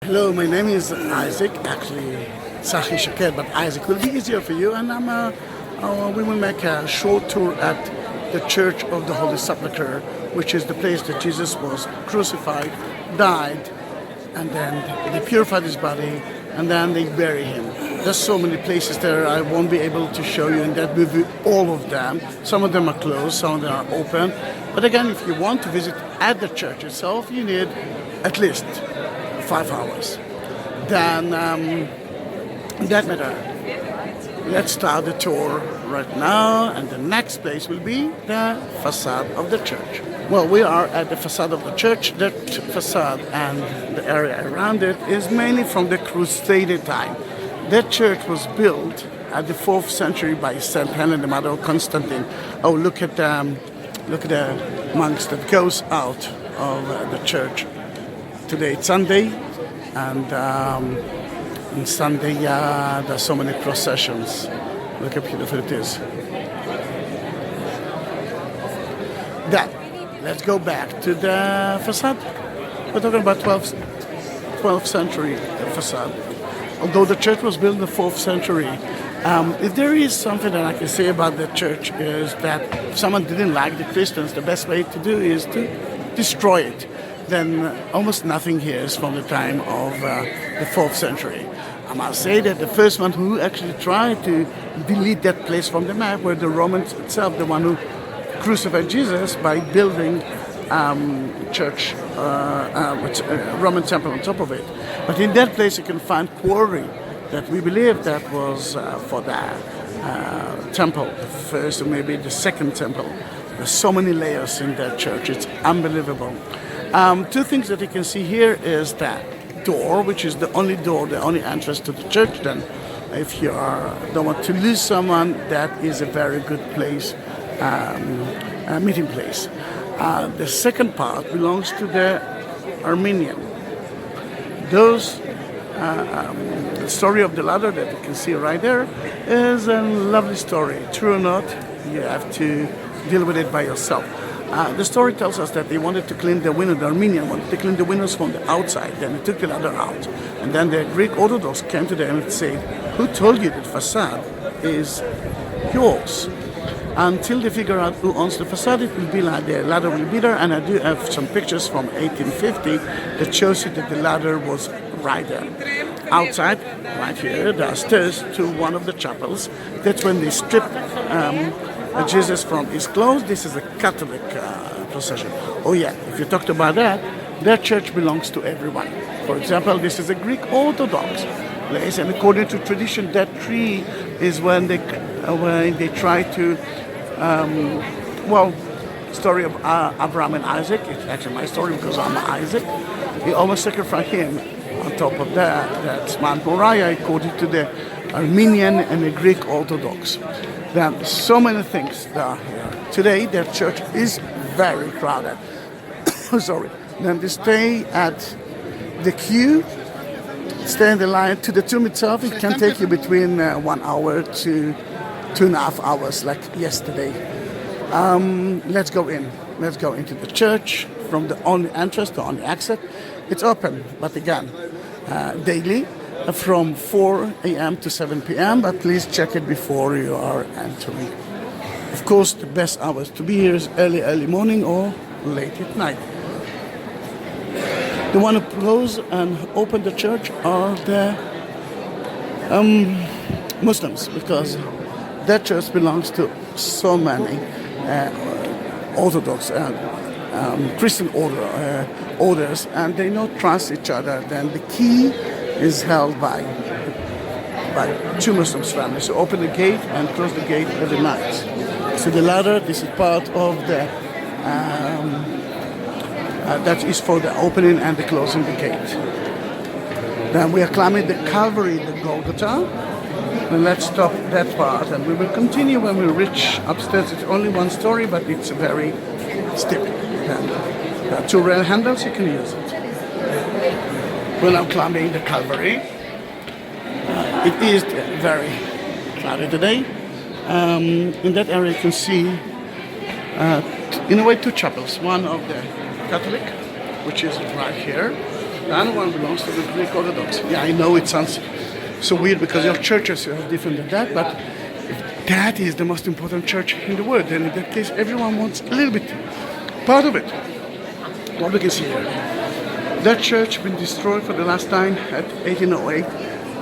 Hello, my name is Isaac, actually Zahi Shaked A, but Isaac will be easier for you, and we will make a short tour at the Church of the Holy Sepulchre, which is the place that Jesus was crucified, died, and then they purified his body, and then they bury him. There's so many places there, I won't be able to show you in that movie all of them. Some of them are closed, some of them are open. But again, if you want to visit at the church itself, you need at least 5 hours. Then, in that matter, let's start the tour right now, and the next place will be the facade of the church. Well, we are at the facade of the church. That facade and the area around it is mainly from the Crusade time. That church was built at the 4th century by Saint Helena, the mother of Constantine. Oh, look at the monks that goes out of the church. Today it's Sunday, and on Sunday there are so many processions. Look how beautiful it is. Then, let's go back to the facade. We're talking about 12th century facade. Although the church was built in the 4th century, if there is something that I can say about the church is that if someone didn't like the Christians, the best way to do is to destroy it. Then almost nothing here is from the time of the 4th century. I must say that the first one who actually tried to delete that place from the map were the Romans itself, the one who crucified Jesus by building church with a Roman temple on top of it. But in that place you can find quarry that we believe that was for the temple, the first or maybe the second temple. There's so many layers in that church, it's unbelievable. Two things that you can see here is that door, which is the only door, the only entrance to the church. Then if you don't want to lose someone, that is a very good place, meeting place. The second part belongs to the Armenian. The story of the ladder that you can see right there is a lovely story. True or not, you have to deal with it by yourself. The story tells us that they wanted to clean the windows, the Armenian wanted to clean the windows from the outside, then they took the ladder out. And then the Greek Orthodox came to them and said, who told you that facade is yours? Until they figure out who owns the facade, it will be like the ladder will be there. And I do have some pictures from 1850 that shows you that the ladder was right there. Outside, right here, there are stairs to one of the chapels. That's when they stripped Jesus from his clothes. This is a Catholic procession. Oh yeah, if you talked about that church belongs to everyone. For example, this is a Greek Orthodox place, and according to tradition, that tree is when they try to, story of Abraham and Isaac. It's actually my story because I'm Isaac. He almost sacrificed him. On top of that's Mount Moriah, according to the Armenian and the Greek Orthodox. There are so many things there. Today, that church is very crowded. Sorry. Then they stay at the queue, stay in the line to the tomb itself. It can take you between 1 hour to 2.5 hours, like yesterday. Let's go in. Let's go into the church from the only entrance, the only exit. It's open, but again, daily from 4 a.m. to 7 p.m., but please check it before you are entering. Of course, the best hours to be here is early morning or late at night. The one who close and open the church are the Muslims, because that church belongs to so many Orthodox Christian orders, and they don't trust each other. Then the key is held by 2 Muslim families. So open the gate and close the gate every night. So the ladder, this is part of the that is for the opening and the closing the gate. Then we are climbing the Calvary, the Golgotha. And let's stop that part, and we will continue when we reach upstairs. It's only one story, but it's very steep. There are 2 rail handles, you can use it. We're now climbing the Calvary. It is very cloudy today. In that area you can see, in a way, 2 chapels. One of the Catholic, which is right here, The other one belongs to the Greek Orthodox. Yeah, I know it sounds so weird because your churches are different than that, but if that is the most important church in the world, then in that case, everyone wants a little bit part of it. What we can see here. That church been destroyed for the last time at 1808.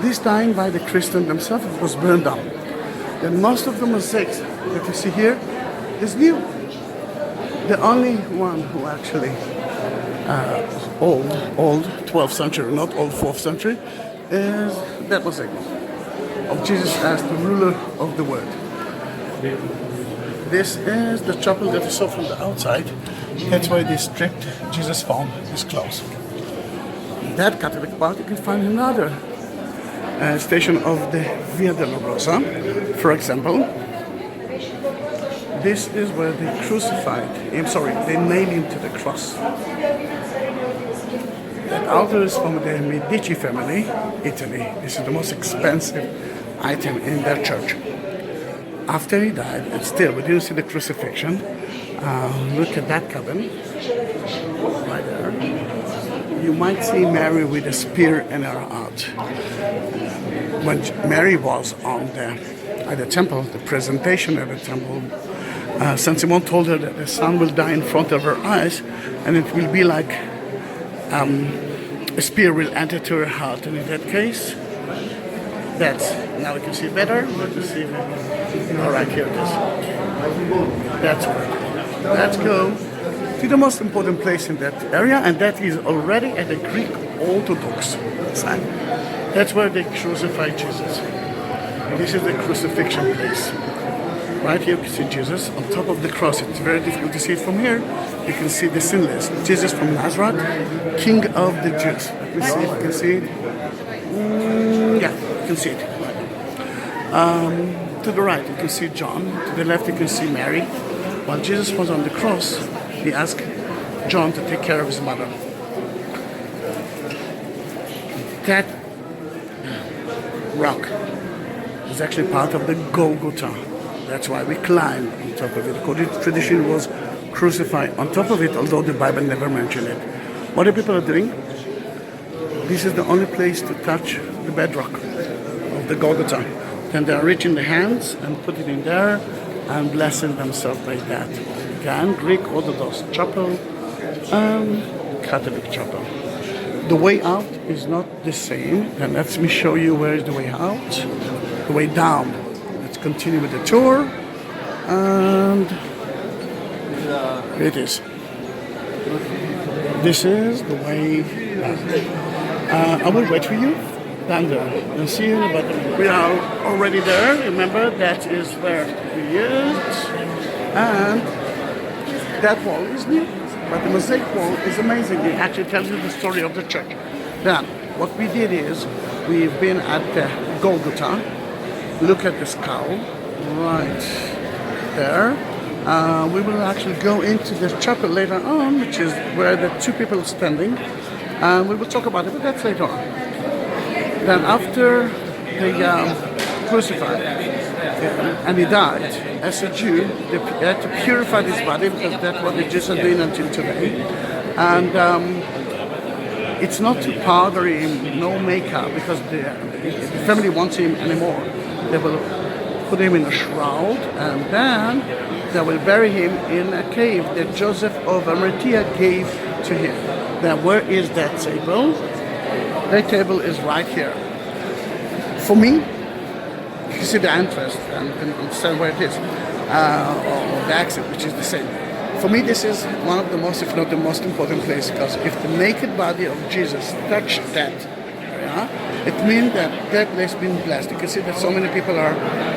This time by the Christians themselves, it was burned down. Then most of the mosaics that you see here is new. The only one who actually old 12th century, not old 4th century, is that mosaic of Jesus as the ruler of the world. This is the chapel that you saw from the outside. That's why they stripped Jesus found his clothes. That Catholic part you can find another station of the Via Dolorosa. For example, this is where they crucified him, they nailed him to the cross. That altar is from the Medici family, Italy. This is the most expensive item in their church. After he died, and still we didn't see the crucifixion. Look at that cabin, right there. You might see Mary with a spear in her heart. When Mary was at the temple, the presentation at the temple, Saint Simon told her that the sun will die in front of her eyes, and it will be like a spear will enter to her heart. And in that case, that's now we can see better. Let me see. All right, here it is. That's right. Let's go to the most important place in that area, and that is already at the Greek Orthodox side. That's where they crucified Jesus. This is the crucifixion place. Right here you can see Jesus on top of the cross. It's very difficult to see it from here. You can see the sinless Jesus from Nazareth, King of the Jews. Let me see if you can see it. Yeah, you can see it. To the right you can see John. To the left you can see Mary. While Jesus was on the cross, he asked John to take care of his mother. That rock is actually part of the Golgotha. That's why we climb on top of it. According to tradition, it was crucified on top of it, although the Bible never mentioned it. What the people are doing? This is the only place to touch the bedrock of the Golgotha. Then they are reaching the hands and put it in there and blessing themselves by that. Again, Greek Orthodox chapel and Catholic chapel. The way out is not the same. And let me show you where is the way out. The way down. Let's continue with the tour. And here it is. This is the way down. I will wait for you down there. And see you in the bottom. We are already there. Remember, that is where we used. And that wall is new. But the mosaic wall is amazing. It actually tells you the story of the church. Then, what we did is, we've been at the Golgotha. Look at the skull, right there. We will actually go into the chapel later on, which is where the two people are standing. And we will talk about it, but that's later on. Then after they crucified and he died, as a Jew, they had to purify his body because that's what the Jews are doing until today. And it's not to powder him, no makeup, because the family wants him anymore. They will put him in a shroud, and then they will bury him in a cave that Joseph of Arimathea gave to him. Now, where is that table? That table is right here. For me, you can see the entrance and you can understand where it is, or the exit, which is the same. For me, this is one of the most, if not the most important place, because if the naked body of Jesus touched that area, it means that that place has been blessed. You can see that so many people are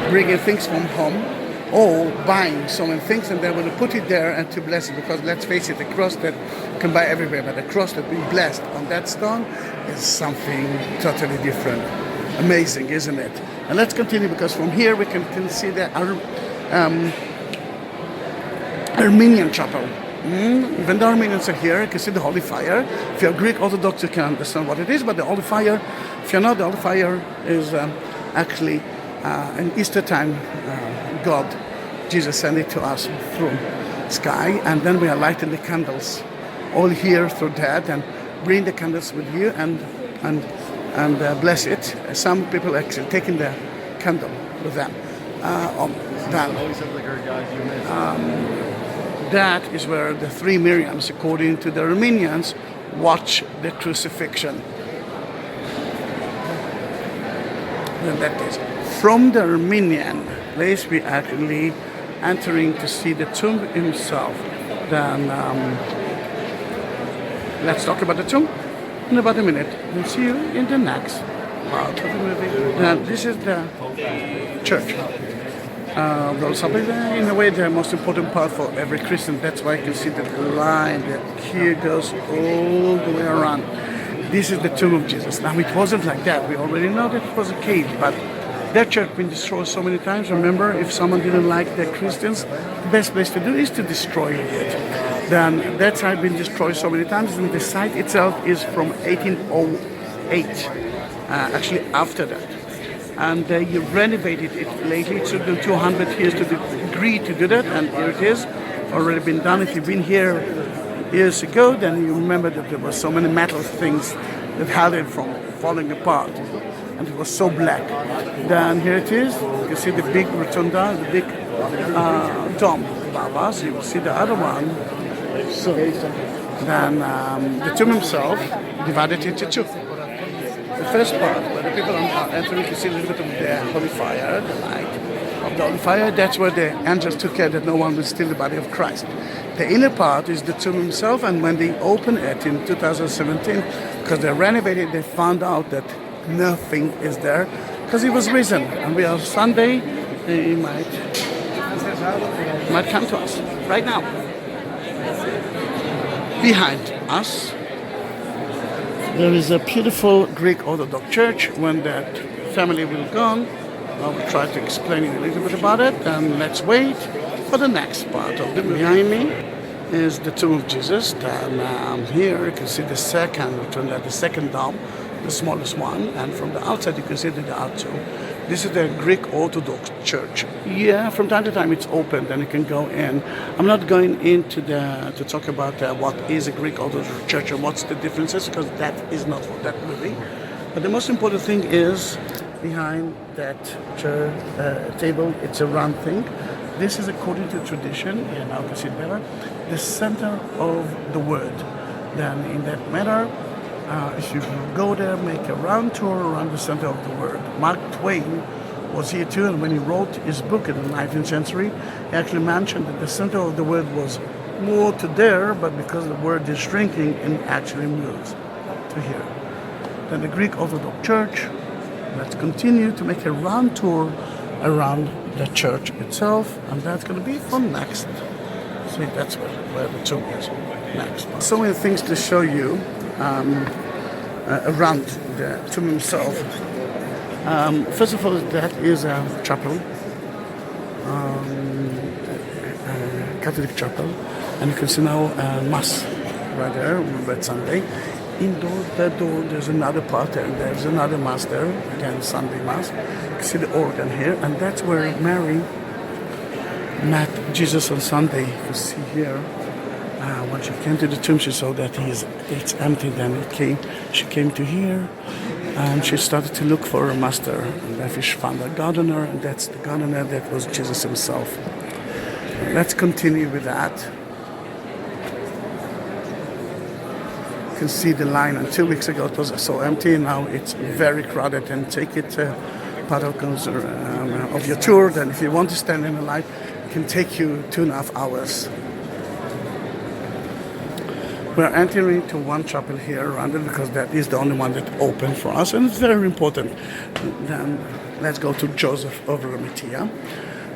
bringing things from home or buying so many things, and they want to put it there and to bless it, because let's face it, the cross that you can buy everywhere, but the cross that been blessed on that stone is something totally different. Amazing, isn't it? And let's continue, because from here we can see the Armenian chapel. Even the Armenians are here. You can see the Holy Fire. If you're Greek Orthodox, you can understand what it is, but the Holy Fire, if you're not, the Holy Fire is actually an Easter time God. Jesus sent it to us through sky, and then we are lighting the candles all here through that, and bring the candles with you and bless it. Some people actually taking the candle with them. That is where the three Miriams, according to the Armenians, watch the crucifixion. And that is from the Armenian place we actually entering to see the tomb himself. Then let's talk about the tomb in about a minute. We'll see you in the next part of the movie. Now, this is the church. In a way, the most important part for every Christian. That's why you can see the line that here goes all the way around. This is the tomb of Jesus. Now, it wasn't like that. We already know that it was a cave, but that church been destroyed so many times. Remember, if someone didn't like the Christians, the best place to do is to destroy it. Then that site been destroyed so many times, and the site itself is from 1808, actually after that. And you renovated it lately. It took them 200 years to agree to do that, and here it is, already been done. If you've been here years ago, then you remember that there were so many metal things that held it from falling apart, and it was so black. Then here it is. You can see the big rotunda, the big dome above us. You will see the other one. So then the tomb himself divided into two. The first part, where the people are entering, you can see a little bit of the holy fire, the light of the holy fire. That's where the angels took care that no one will steal the body of Christ. The inner part is the tomb himself, and when they opened it in 2017, because they renovated, they found out that nothing is there, because he was risen. And we are Sunday, he might come to us right now. Behind us, there is a beautiful Greek Orthodox church. When that family will gone, I will try to explain a little bit about it, and let's wait for the next part of the movie. Behind me is the tomb of Jesus. And here you can see the second dome, the smallest one, and from the outside you can see the altar. This is the Greek Orthodox Church. Yeah, from time to time it's open, then you can go in. I'm not going into to talk about what is a Greek Orthodox Church and what's the differences, because that is not for that movie. But the most important thing is behind that chair, table, it's a round thing. This is according to tradition, and now you can see it better, the center of the word. Then in that manner, if you go there, make a round tour around the center of the word. Mark Twain was here too, and when he wrote his book in the 19th century, he actually mentioned that the center of the word was more to there, but because the word is shrinking, it actually moves to here. Then the Greek Orthodox Church, let's continue to make a round tour around the church itself, and that's going to be for next. See, that's where the tomb is next. So many things to show you around the tomb himself. First of all, that is a chapel, Catholic chapel, and you can see now Mass right there, Red Sunday. Indoor, that door, there's another part there, and there's another Mass there, again Sunday Mass. You can see the organ here, and that's where Mary met Jesus on Sunday. You can see here. When she came to the tomb, she saw that it's empty. Then she came to here, and she started to look for her master. And then she found a gardener, and that's the gardener that was Jesus himself. Let's continue with that. You can see the line. And 2 weeks ago it was so empty. Now it's very crowded. And take it part of your tour. Then if you want to stand in the line, it can take you 2.5 hours. We're entering to one chapel here around it because that is the only one that opened for us, and it's very important. Then let's go to Joseph of Arimathea.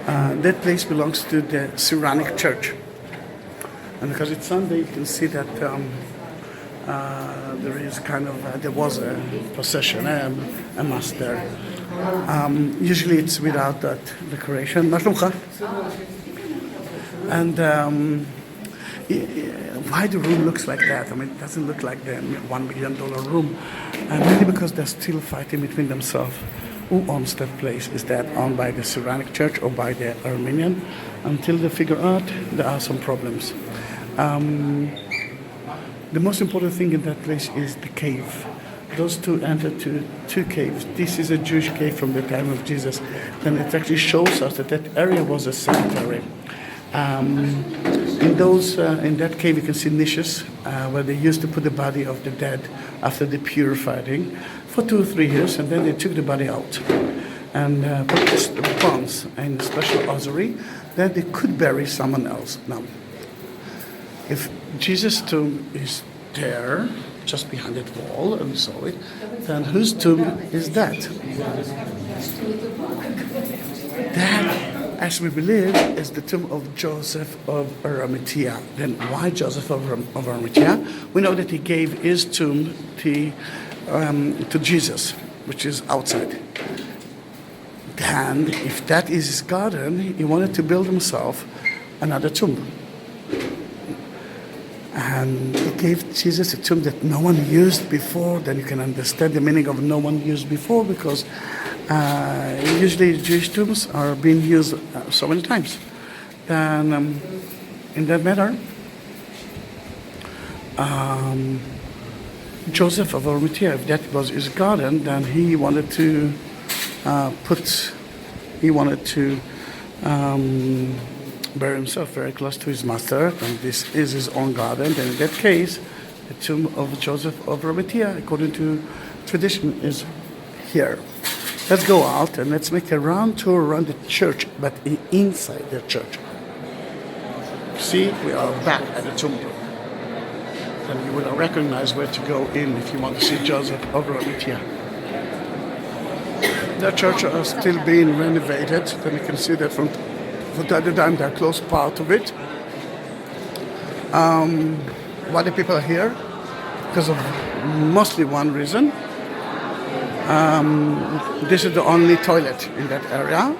That place belongs to the Syrianic church, and because it's Sunday, you can see that there is there was a procession, a mass there. Usually it's without that decoration. And why the room looks like that? I mean, it doesn't look like the $1 million room. Mainly because they're still fighting between themselves. Who owns that place? Is that owned by the Syrianic church or by the Armenian? Until they figure out, there are some problems. The most important thing in that place is the cave. Those two entered to two caves. This is a Jewish cave from the time of Jesus. Then it actually shows us that that area was a cemetery. In that cave you can see niches where they used to put the body of the dead after the purifying for 2 or 3 years, and then they took the body out and put the bones in a special ossuary. Then they could bury someone else. Now, if Jesus' tomb is there, just behind that wall, and we saw it, then whose tomb is that? That, as we believe, is the tomb of Joseph of Arimathea. Then why Joseph of Arimathea? We know that he gave his tomb to Jesus, which is outside. And if that is his garden, he wanted to build himself another tomb. And he gave Jesus a tomb that no one used before. Then you can understand the meaning of no one used before, because usually Jewish tombs are being used so many times. Then in that matter, Joseph of Arimathea, if that was his garden, then he wanted to bury himself very close to his master, and this is his own garden. And in that case, the tomb of Joseph of Arimathea, according to tradition, is here. Let's go out and let's make a round tour around the church, but inside the church. See, we are back at the tomb. And you will recognize where to go in if you want to see Joseph of Arimathea. The church is still being renovated. Then you can see that from time to time, they're close part of it. Why the people are here? Because of mostly one reason. This is the only toilet in that area.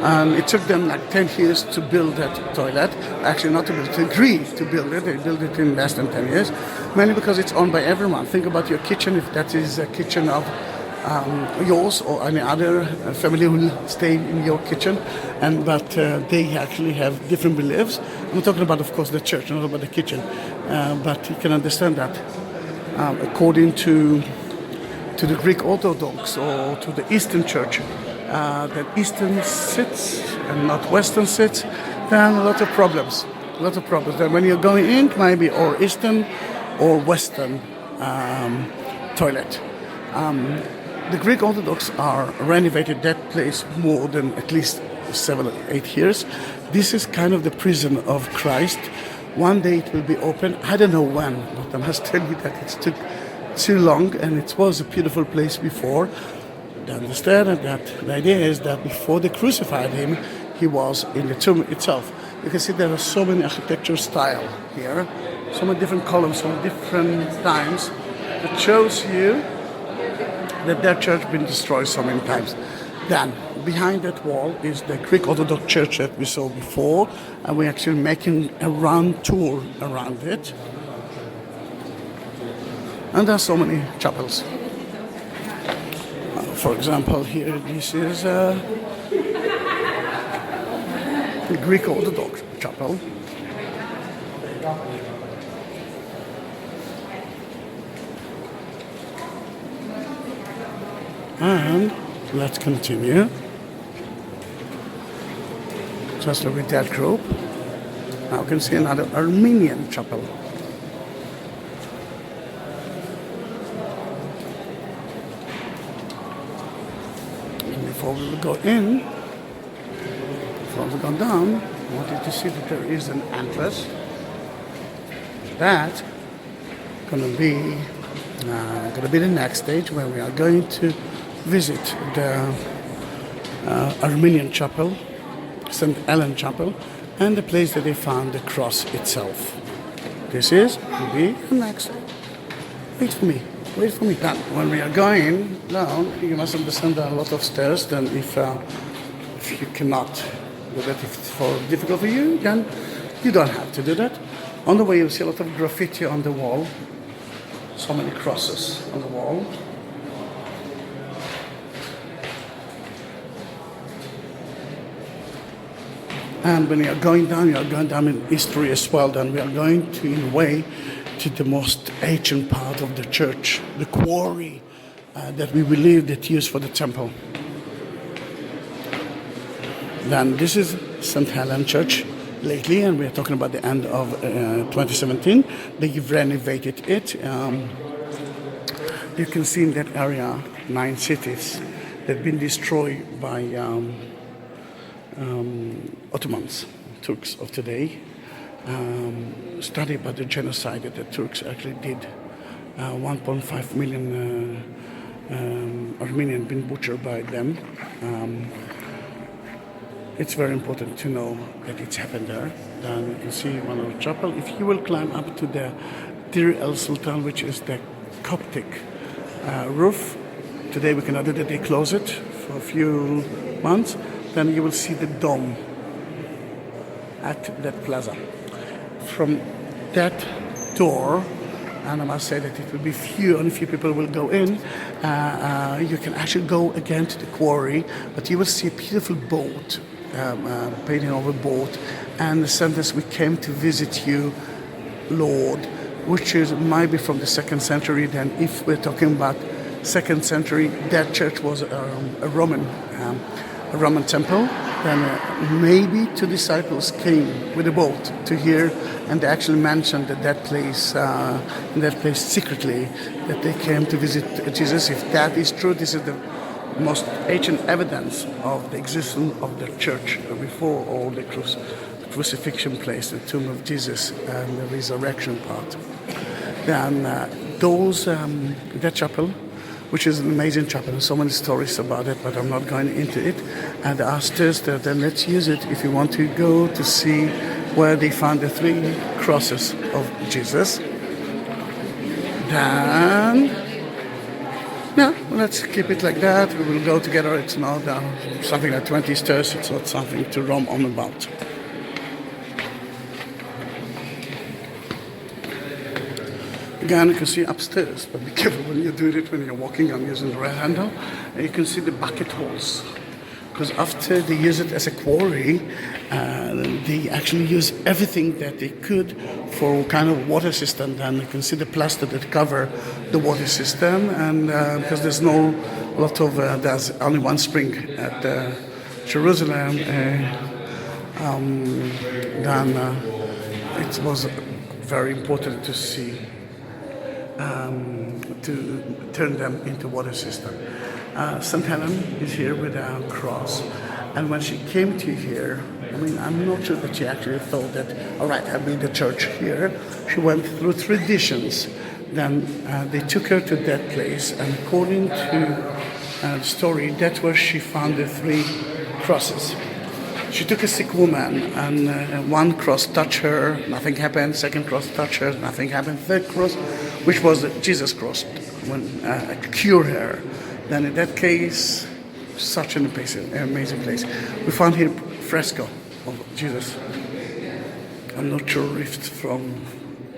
And it took them like 10 years to build that toilet. Actually, not to build, to agree to build it. They built it in less than 10 years. Mainly because it's owned by everyone. Think about your kitchen, if that is a kitchen of yours or any other family who will stay in your kitchen, but they actually have different beliefs. I'm talking about, of course, the church, not about the kitchen, but you can understand that according to the Greek Orthodox or to the Eastern Church, that Eastern sits and not Western sits, then a lot of problems. Then when you're going in, maybe or Eastern or Western toilet. The Greek Orthodox are renovated that place more than at least 7 or 8 years. This is kind of the prison of Christ. One day it will be open. I don't know when, but I must tell you that it took too long, and it was a beautiful place before. To understand that the idea is that before they crucified him, he was in the tomb itself. You can see there are so many architecture style here, so many different columns from different times that shows you that their church been destroyed so many times. Then, behind that wall is the Greek Orthodox Church that we saw before, and we're actually making a round tour around it. And there are so many chapels. For example, here this is the Greek Orthodox chapel. And let's continue. Just with that group. Now we can see another Armenian chapel. And before we will go in, before we go down, I want you to see that there is an entrance. That's going to be the next stage, where we are going to visit the Armenian chapel, St. Ellen Chapel, and the place that they found the cross itself. This is will be the next. Wait for me. Now, when we are going down, you must understand there are a lot of stairs. Then if you cannot do that, if it's difficult for you, then you don't have to do that. On the way, you'll see a lot of graffiti on the wall. So many crosses on the wall. And when you are going down in history as well. Then we are going to, in a way, to the most ancient part of the church, the quarry that we believe that used for the temple. Then this is St. Helen Church lately, and we're talking about the end of 2017. They've renovated it. You can see in that area 9 cities that have been destroyed by Ottomans, Turks of today. Study about the genocide that the Turks actually did. 1.5 million Armenians been butchered by them. It's very important to know that it's happened there. Then you can see one of the chapel. If you will climb up to the Dir el Sultan, which is the Coptic roof, today we cannot do that, they close it for a few months, then you will see the dome at that plaza. From that door, and I must say that it will be only few people will go in, you can actually go again to the quarry, but you will see a beautiful boat, painting over boat, and the sentence, "We came to visit you, Lord," which is maybe from the 2nd century. Then if we're talking about 2nd century, that church was a Roman temple. Then maybe 2 disciples came with a boat to here, and they actually mentioned that in that place secretly, that they came to visit Jesus. If that is true, this is the most ancient evidence of the existence of the church before all the crucifixion place, the tomb of Jesus, and the resurrection part. Then that chapel, which is an amazing chapel, and so many stories about it, but I'm not going into it. And the upstairs there, then let's use it if you want to go to see where they found the 3 crosses of Jesus. Then, no, let's keep it like that. We will go together. It's not something like 20 stairs. It's not something to roam on about. Again, you can see upstairs, but be careful when you do it, when you're walking. I'm using the right handle. And you can see the bucket holes. Because after they use it as a quarry, they actually use everything that they could for kind of water system. And you can see the plaster that cover the water system. And because there's there's only one spring at Jerusalem, then it was very important to see. To turn them into water system. St. Helen is here with a cross, and when she came to here, I mean, I'm not sure that she actually thought that, all right, I'll build a church here. She went through traditions. Then they took her to that place, and according to the story, that's where she found the 3 crosses. She took a sick woman, and one cross touched her, nothing happened. 2nd cross touched her, nothing happened. 3rd cross, which was Jesus' cross, cured her. Then in that case, such an amazing place. We found here fresco of Jesus. I'm not sure if it's from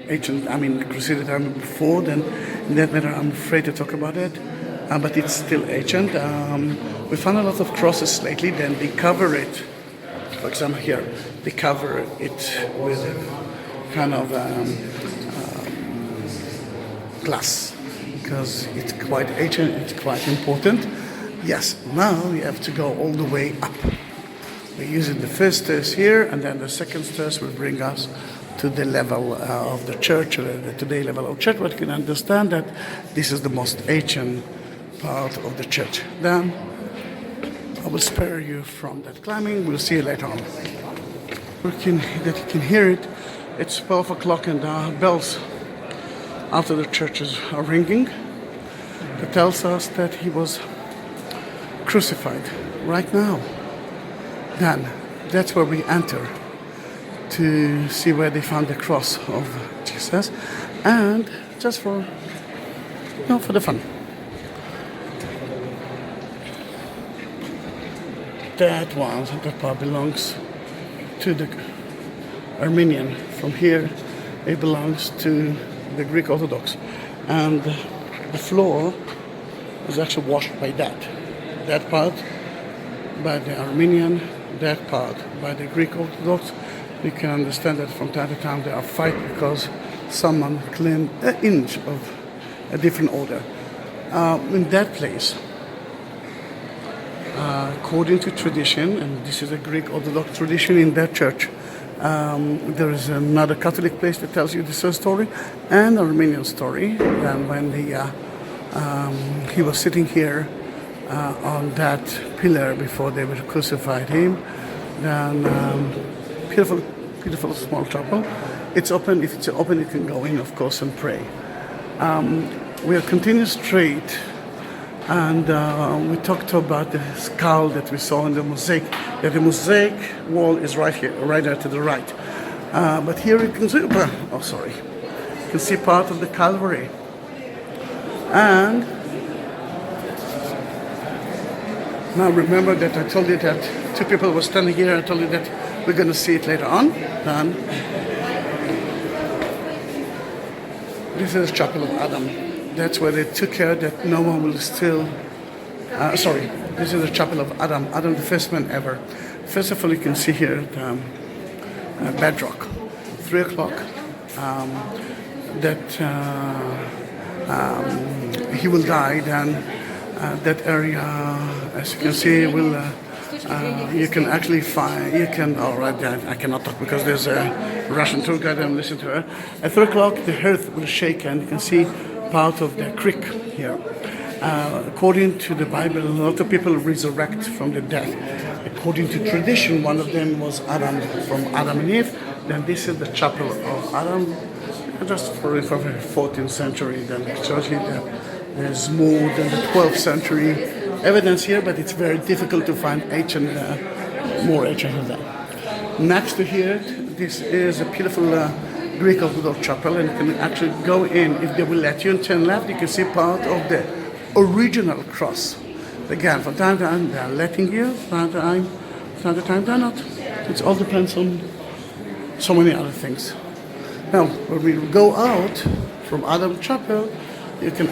Crusader time before. Then in that matter, I'm afraid to talk about it. But it's still ancient. We found a lot of crosses lately. Then they cover it. For example, here, they cover it with kind of glass, because it's quite ancient, it's quite important. Yes, now we have to go all the way up. We're using the 1st stairs here, and then the 2nd stairs will bring us to the level of the church, the today level of church, but you can understand that this is the most ancient part of the church. Then I will spare you from that climbing. We'll see you later on. That you can hear it. It's 12 o'clock and the bells after the churches are ringing. That tells us that he was crucified right now. Then that's where we enter to see where they found the cross of Jesus, and just for the fun. That part belongs to the Armenian. From here, it belongs to the Greek Orthodox, and the floor is actually washed by that part by the Armenian, that part by the Greek Orthodox. You can understand that from time to time there are fights because someone claimed an inch of a different order. In that place, according to tradition, and this is a Greek Orthodox tradition in that church, there is another Catholic place that tells you the same story, and a Armenian story. And when he was sitting here on that pillar before they were crucified him, then beautiful small chapel. It's open. If it's open, you can go in, of course, and pray. We'll continue straight, and we talked about the skull that we saw in the mosaic. That the mosaic wall is right here, right there to the right. But here you can see, you can see part of the Calvary. And now remember that I told you that two people were standing here. I told you that we're going to see it later on. And this is the Chapel of Adam. That's where they took care that no one will steal. This is the Chapel of Adam. Adam, the first man ever. First of all, you can see here the bedrock. 3 o'clock. He will die. Then that area, as you can see, will. You can actually find. You can. Oh, right there. I cannot talk because there's a Russian tour guide. I'm listening to her. At 3 o'clock, the earth will shake, and you can see part of the creek here. According to the Bible, a lot of people resurrect from the dead. According to tradition, one of them was Adam, from Adam and Eve. Then this is the Chapel of Adam, just for the 14th century. Then actually there's more than the 12th century evidence here, but it's very difficult to find more ancient than that. Next to here, this is a beautiful Greek Orthodox chapel, and you can actually go in if they will let you, and turn left. You can see part of the original cross. Again, from time to time they are letting you, from time to time they're not. It all depends on so many other things. Now, when we go out from Adam Chapel, you can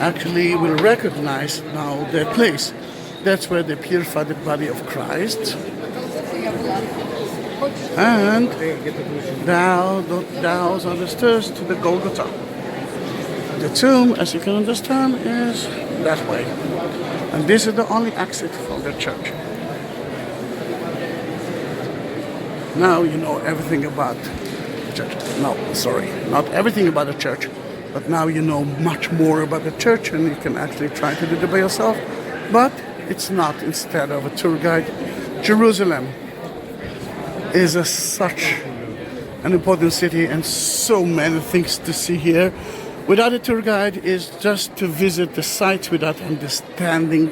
will recognize now the place. That's where they purify the body of Christ. And down the stairs to the Golgotha. The tomb, as you can understand, is that way. And this is the only exit from the church. Now you know everything about the church. No, sorry, not everything about the church, but now you know much more about the church, and you can actually try to do it by yourself. But it's not instead of a tour guide. Jerusalem is such an important city and so many things to see here. Without a tour guide is just to visit the sites without understanding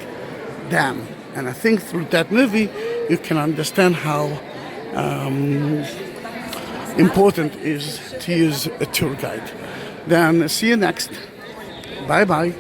them. And I think through that movie you can understand how important it is to use a tour guide. Then see you next. Bye bye.